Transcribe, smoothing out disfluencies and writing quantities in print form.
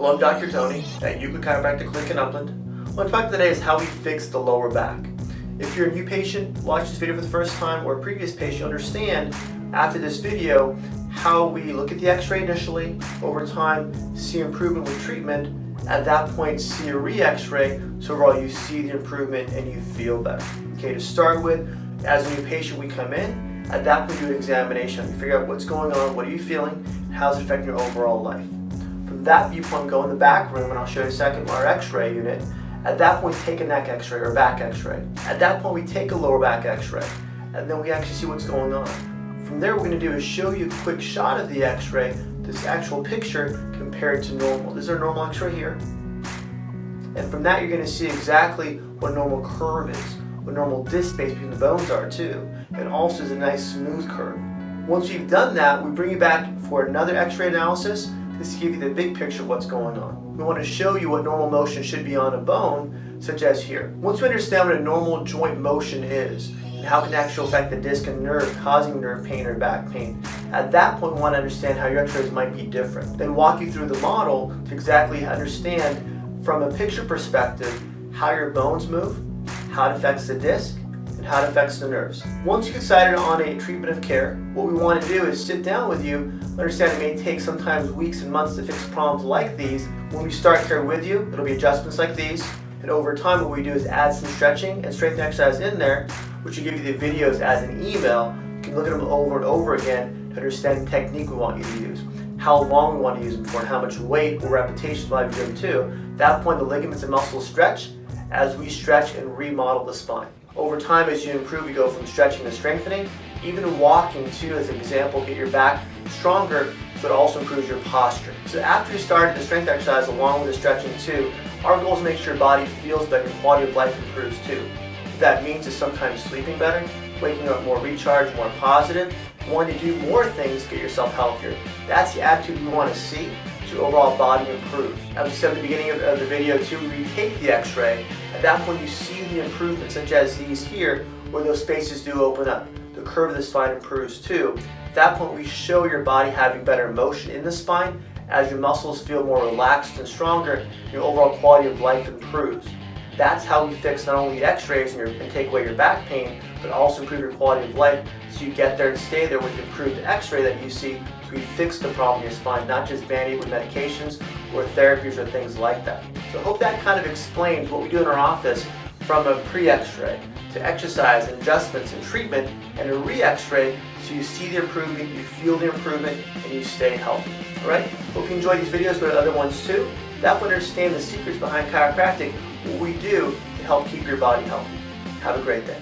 Hello, I'm Dr. Tony at Euclid Chiropractic Clinic in Upland. Well, the topic today is how we fix the lower back. If you're a new patient, watch this video for the first time, or a previous patient, understand after this video how we look at the x-ray initially, over time see improvement with treatment, at that point see a re-x-ray, so overall you see the improvement and you feel better. Okay, to start with, as a new patient we come in, at that point we do an examination. We figure out what's going on, what are you feeling, and how's it affecting your overall life. From that viewpoint, go in the back room, and I'll show you in a second our x-ray unit. At that point, take a neck x-ray or back x-ray. At that point, we take a lower back x-ray, and then we actually see what's going on. From there, what we're going to do is show you a quick shot of the x-ray, this actual picture compared to normal. This is our normal x-ray here. And from that, you're going to see exactly what normal curve is, what normal disc space between the bones are too, and also is a nice smooth curve. Once we've done that, we bring you back for another x-ray analysis. This gives you the big picture of what's going on. We want to show you what normal motion should be on a bone, such as here. Once we understand what a normal joint motion is, and how it can actually affect the disc and nerve, causing nerve pain or back pain, at that point we want to understand how your x-rays might be different. Then walk you through the model to exactly understand from a picture perspective how your bones move, how it affects the disc, and how it affects the nerves. Once you decided on a treatment of care, what we want to do is sit down with you, understand it may take sometimes weeks and months to fix problems like these. When we start care with you, it'll be adjustments like these, and over time what we do is add some stretching and strengthening exercise in there, which will give you the videos as an email. You can look at them over and over again to understand the technique we want you to use, how long we want to use them for, and how much weight or repetitions we'll have you do too. At that point, the ligaments and muscles stretch as we stretch and remodel the spine. Over time, as you improve, you go from stretching to strengthening. Even walking too, as an example, get your back stronger, so it also improves your posture. So after you started the strength exercise along with the stretching too, our goal is to make sure your body feels better, your quality of life improves too. What that means is sometimes sleeping better, waking up more recharged, more positive, wanting to do more things to get yourself healthier. That's the attitude we want to see, so your overall body improves. As we said at the beginning of the video too, we retake the x-ray. At that point you see the improvements, such as these here, where those spaces do open up. The curve of the spine improves too. At that point we show your body having better motion in the spine. As your muscles feel more relaxed and stronger, your overall quality of life improves. That's how we fix not only the x-rays and take away your back pain, but also improve your quality of life, so you get there and stay there with the improved x-ray that you see. So we fix the problem in your spine, not just band-aid with medications or therapies or things like that. So I hope that kind of explains what we do in our office, from a pre-x-ray to exercise and adjustments and treatment, and a re-x-ray, so you see the improvement, you feel the improvement, and you stay healthy. Alright? Hope you enjoy these videos, go to other ones too. That will understand the secrets behind chiropractic, what we do to help keep your body healthy. Have a great day.